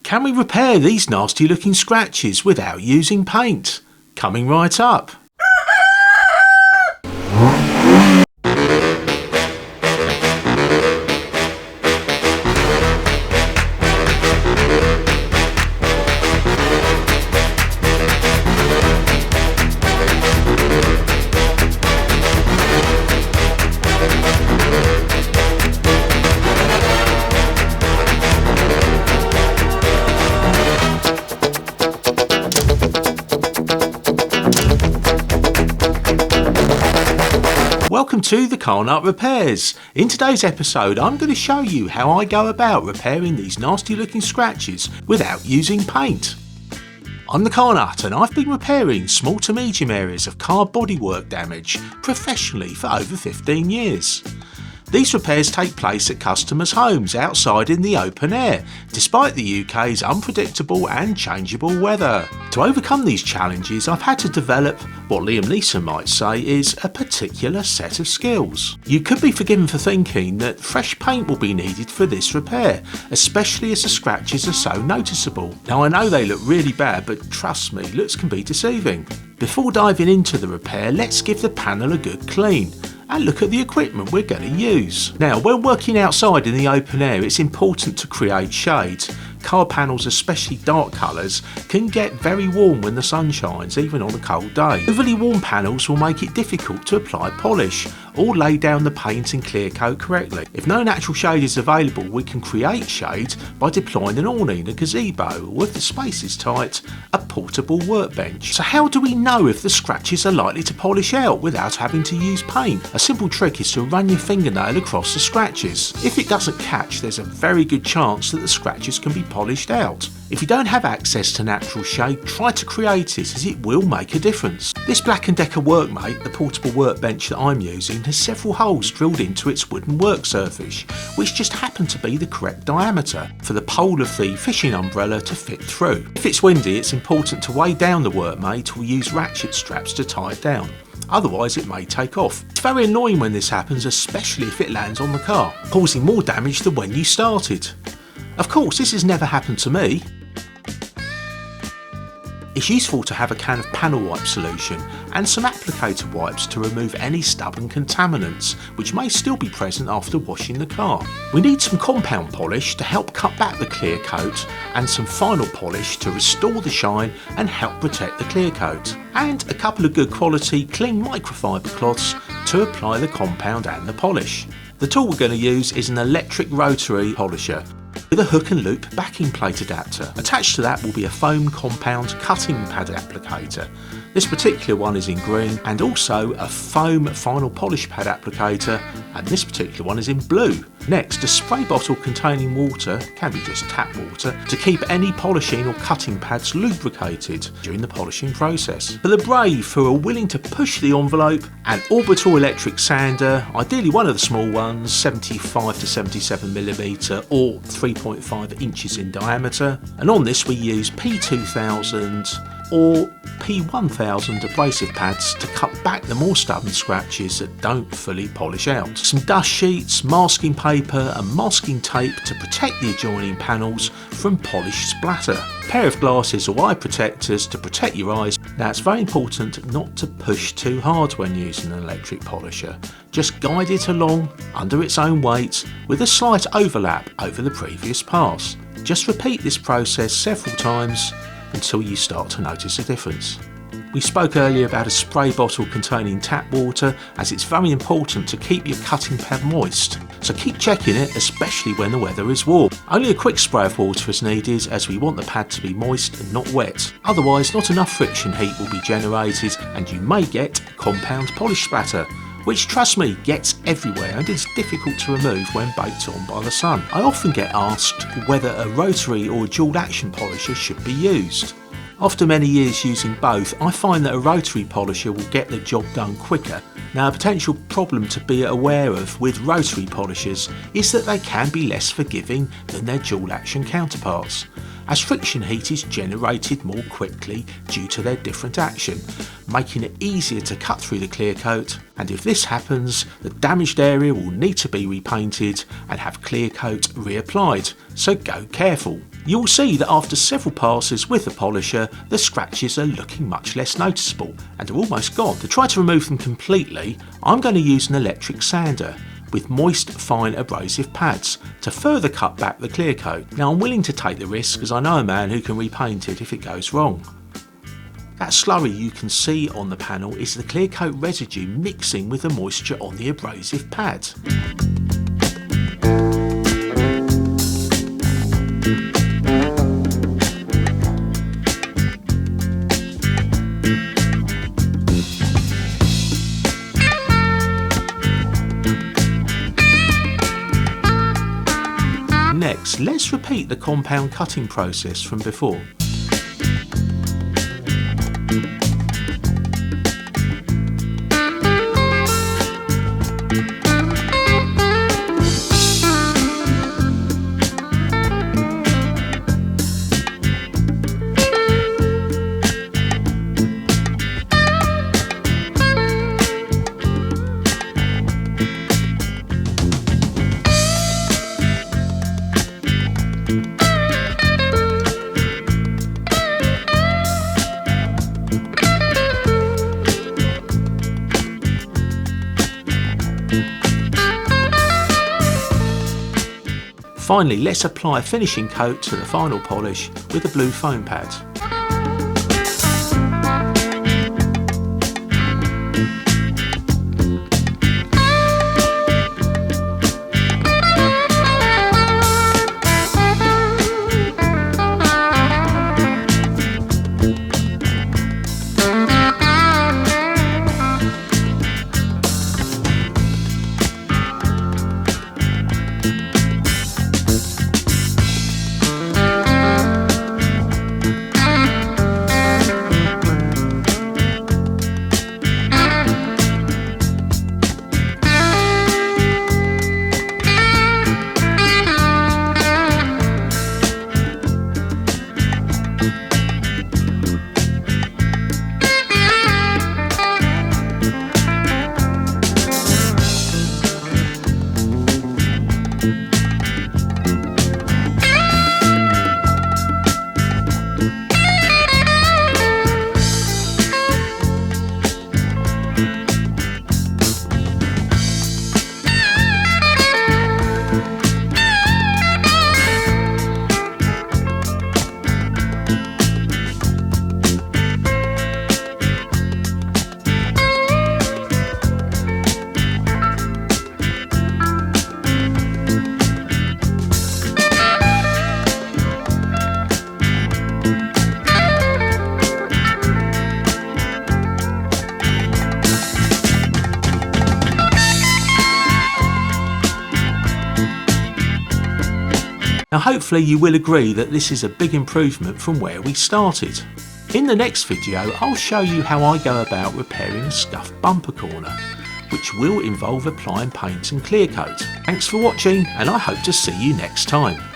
Can we repair these nasty looking scratches without using paint? Coming right up. Welcome to the Car Nut Repairs. In today's episode I'm going to show you how I go about repairing these nasty looking scratches without using paint. I'm the Car Nut and I've been repairing small to medium areas of car bodywork damage professionally for over 15 years. These repairs take place at customers' homes outside in the open air, despite the UK's unpredictable and changeable weather. To overcome these challenges, I've had to develop what Liam Neeson might say is a particular set of skills. You could be forgiven for thinking that fresh paint will be needed for this repair, especially as the scratches are so noticeable. Now I know they look really bad, but trust me, looks can be deceiving. Before diving into the repair, let's give the panel a good clean and look at the equipment we're going to use. Now, when working outside in the open air, it's important to create shade. Car panels, especially dark colours, can get very warm when the sun shines, even on a cold day. Overly warm panels will make it difficult to apply polish or lay down the paint and clear coat correctly. If no natural shade is available, we can create shade by deploying an awning, a gazebo, or if the space is tight, a portable workbench. So how do we know if the scratches are likely to polish out without having to use paint? A simple trick is to run your fingernail across the scratches. If it doesn't catch, there's a very good chance that the scratches can be polished out. If you don't have access to natural shade, try to create it, as it will make a difference. This Black & Decker Workmate, the portable workbench that I'm using, has several holes drilled into its wooden work surface, which just happen to be the correct diameter for the pole of the fishing umbrella to fit through. If it's windy, it's important to weigh down the Workmate or use ratchet straps to tie it down. Otherwise it may take off. It's very annoying when this happens, especially if it lands on the car, causing more damage than when you started. Of course, this has never happened to me. It's useful to have a can of panel wipe solution and some applicator wipes to remove any stubborn contaminants which may still be present after washing the car. We need some compound polish to help cut back the clear coat and some final polish to restore the shine and help protect the clear coat. And a couple of good quality clean microfiber cloths to apply the compound and the polish. The tool we're going to use is an electric rotary polisher with a hook and loop backing plate adapter. Attached to that will be a foam compound cutting pad applicator. This particular one is in green, and also a foam final polish pad applicator, and this particular one is in blue. Next, a spray bottle containing water, can be just tap water, to keep any polishing or cutting pads lubricated during the polishing process. For the brave who are willing to push the envelope, an orbital electric sander, ideally one of the small ones, 75 to 77mm or 3.5 inches in diameter, and on this we use P2000 or P1000 abrasive pads to cut back the more stubborn scratches that don't fully polish out. Some dust sheets, masking paper and masking tape to protect the adjoining panels from polish splatter. A pair of glasses or eye protectors to protect your eyes. Now it's very important not to push too hard when using an electric polisher. Just guide it along under its own weight with a slight overlap over the previous pass. Just repeat this process several times until you start to notice a difference. We spoke earlier about a spray bottle containing tap water, as it's very important to keep your cutting pad moist, so keep checking it, especially when the weather is warm. Only a quick spray of water is needed, as we want the pad to be moist and not wet. Otherwise, not enough friction heat will be generated and you may get compound polish splatter, which, trust me, gets everywhere and is difficult to remove when baked on by the sun. I often get asked whether a rotary or a dual action polisher should be used. After many years using both, I find that a rotary polisher will get the job done quicker. Now, a potential problem to be aware of with rotary polishers is that they can be less forgiving than their dual action counterparts, as friction heat is generated more quickly due to their different action, making it easier to cut through the clear coat, and if this happens, the damaged area will need to be repainted and have clear coat reapplied, so go careful. You'll see that after several passes with the polisher, the scratches are looking much less noticeable and are almost gone. To try to remove them completely, I'm going to use an electric sander with moist, fine abrasive pads to further cut back the clear coat. Now I'm willing to take the risk as I know a man who can repaint it if it goes wrong. That slurry you can see on the panel is the clear coat residue mixing with the moisture on the abrasive pad. Next, let's repeat the compound cutting process from before. Finally, let's apply a finishing coat to the final polish with a blue foam pad. Now hopefully you will agree that this is a big improvement from where we started. In the next video I'll show you how I go about repairing a scuffed bumper corner, which will involve applying paint and clear coat. Thanks for watching and I hope to see you next time.